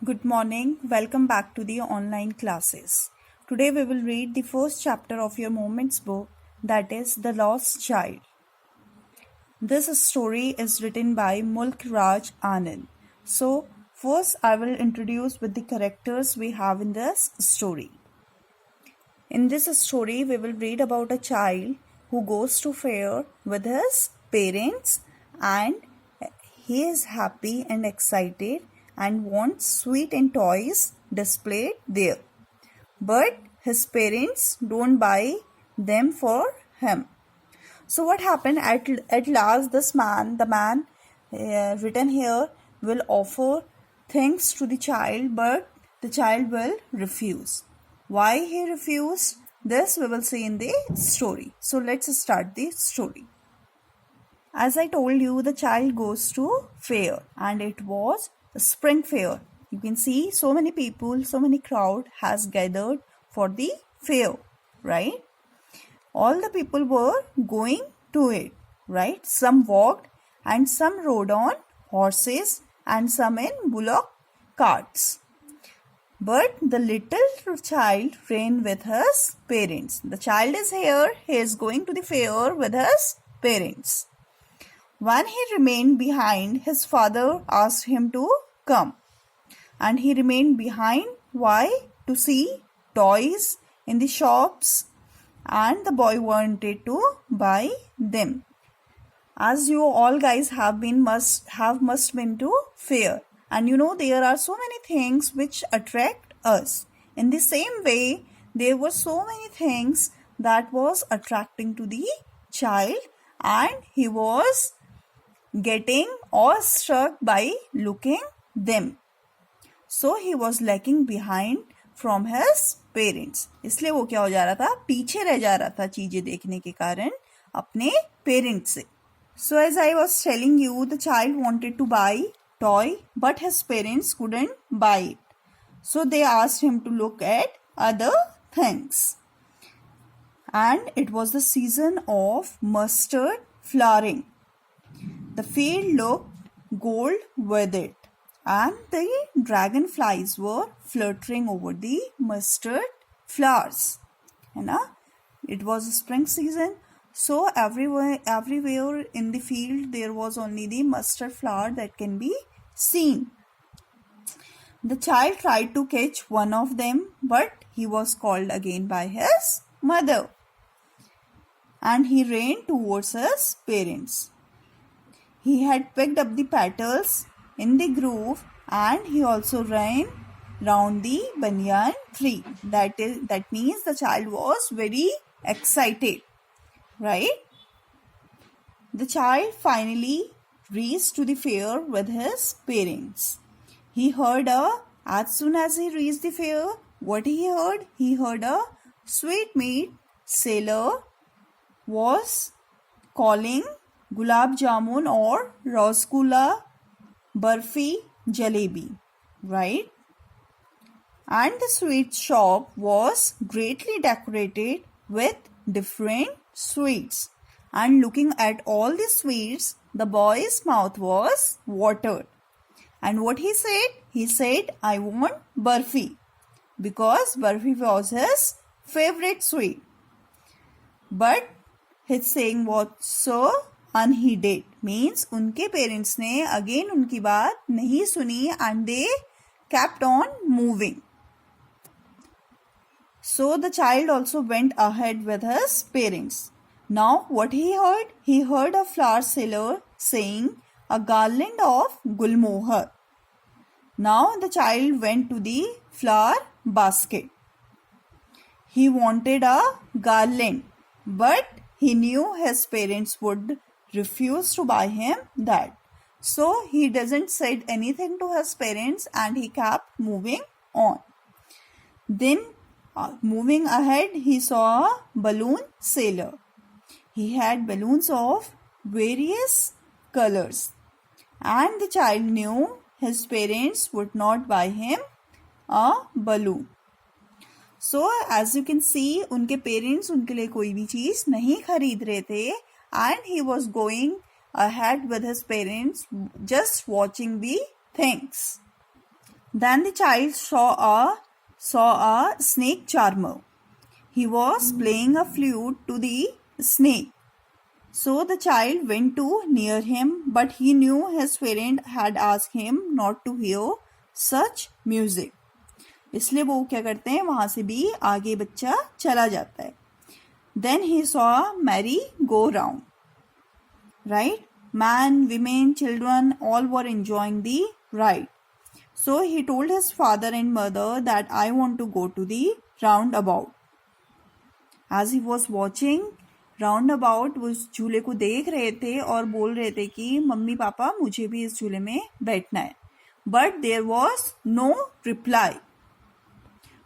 Good morning. Welcome back to the online classes. Today we will read the first chapter of your Moments book, that is The Lost Child. This story is written by Mulk Raj Anand. So, first I will introduce with the characters we have in this story. In this story, we will read about a child who goes to fair with his parents and he is happy and excited and wants sweet and toys displayed there. But his parents don't buy them for him. So what happened at last, the man written here will offer things to the child, but the child will refuse. Why he refused? This we will see in the story. So let's start the story. As I told you, the child goes to fair and it was a spring fair. You can see so many people, so many crowd has gathered for the fair, right? All the people were going to it, right? Some walked and some rode on horses and some in bullock carts. But the little child ran with his parents. The child is here. He is going to the fair with his parents. When he remained behind, his father asked him to come. And he remained behind. Why? To see toys in the shops. And the boy wanted to buy them. As you all guys must been to fair. And you know there are so many things which attract us. In the same way, there were so many things that was attracting to the child and he was getting awestruck by looking them. So he was lagging behind from his parents. इसलिए वो क्या हो जा रहा था, पीछे रह जा रहा था चीजें देखने के कारण अपने पेरेंट्स से. So as I was telling you, the child wanted to buy toy, but his parents couldn't buy it. So they asked him to look at other things. And it was the season of mustard flowering. The field looked gold with it, and the dragonflies were fluttering over the mustard flowers. It was a spring season, so everywhere in the field there was only the mustard flower that can be seen. The child tried to catch one of them, but he was called again by his mother, and he ran towards his parents. He had picked up the petals in the grove and he also ran round the banyan tree. That means the child was very excited, right? The child finally reached to the fair with his parents. As soon as he reached the fair, what he heard? He heard a sweetmeat seller was calling gulab jamun or rasgulla, barfi, jalebi, right? And the sweet shop was greatly decorated with different sweets. And looking at all the sweets, the boy's mouth was watered. And what he said? He said, I want barfi, because barfi was his favorite sweet. But his saying was so unheeded, means उनके parents ने again उनकी बात नहीं सुनी and they kept on moving. So the child also went ahead with his parents. Now what he heard? He heard a flower seller saying a garland of gulmohar. Now the child went to the flower basket. He wanted a garland, but he knew his parents would refuse to buy him that. So he doesn't said anything to his parents and he kept moving on. Then moving ahead, he saw a balloon seller. He had balloons of various colors and the child knew his parents would not buy him a balloon. So as you can see, उनके parents उनके लिए कोई भी चीज नहीं खरीद रहे थे and he was going ahead with his parents just watching the things. Then the child saw a snake charmer. He was playing a flute to the snake. So the child went to near him, but he knew his parent had asked him not to hear such music. इसलिए वो क्या करते हैं, वहां से भी आगे बच्चा चला जाता है. Then he saw merry go round. Right? Man, women, children all were enjoying the ride. So he told his father and mother that I want to go to the roundabout. As he was watching roundabout, वो इस झूले को देख रहे थे और बोल रहे थे कि मम्मी पापा मुझे भी इस झूले में बैठना है. But there was no reply.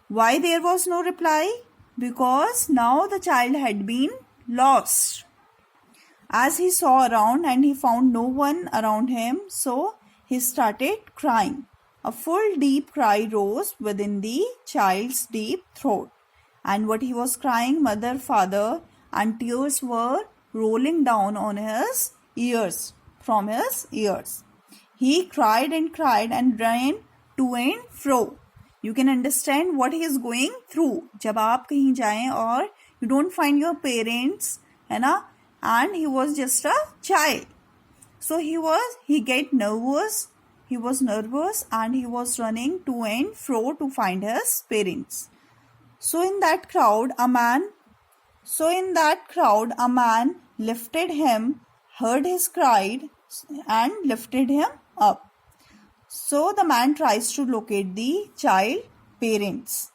Why there was no reply? Because now the child had been lost. As he saw around and he found no one around him, so he started crying. A full deep cry rose within the child's deep throat. And what he was crying, mother, father, and tears were rolling down on his ears, from his ears. He cried and ran to and fro. You can understand what he is going through. जब आप कहीं जाएं और you don't find your parents, है ना, and he was just a child. So he get nervous. He was nervous and he was running to and fro to find his parents. So in that crowd, a man lifted him, heard his cry, and lifted him up. So the man tries to locate the child parents,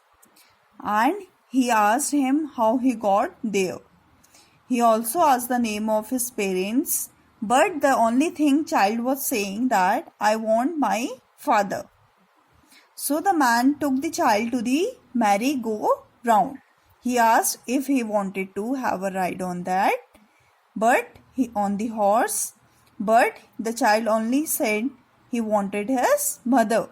and he asked him how he got there. He also asked the name of his parents, but the only thing child was saying that I want my father. So the man took the child to the merry-go-round. He asked if he wanted to have a ride on that, on the horse, but the child only said he wanted his mother.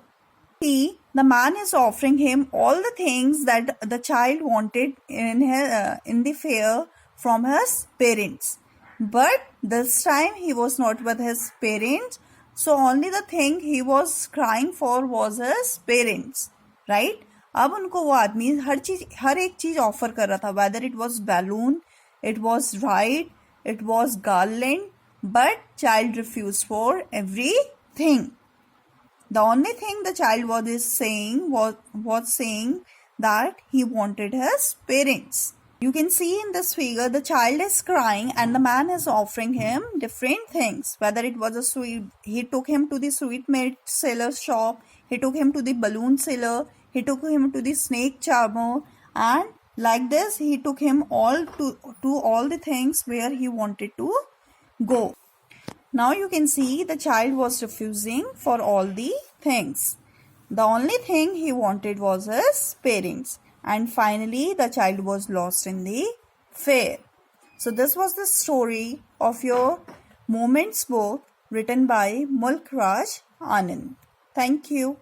See, the man is offering him all the things that the child wanted in the fair from his parents. But this time he was not with his parents. So only the thing he was crying for was his parents. Right? अब उनको वो आदमी हर एक चीज offer कर रहा था. Whether it was balloon, it was ride, it was garland. But child refused for everything. The only thing the child was saying that he wanted his parents. You can see in this figure the child is crying and the man is offering him different things. Whether it was a sweet, he took him to the sweetmeat seller shop, he took him to the balloon seller, he took him to the snake charmer, and like this he took him all to all the things where he wanted to go. Now you can see the child was refusing for all the things. The only thing he wanted was his parents. And finally the child was lost in the fair. So this was the story of your Moments book written by Mulk Raj Anand. Thank you.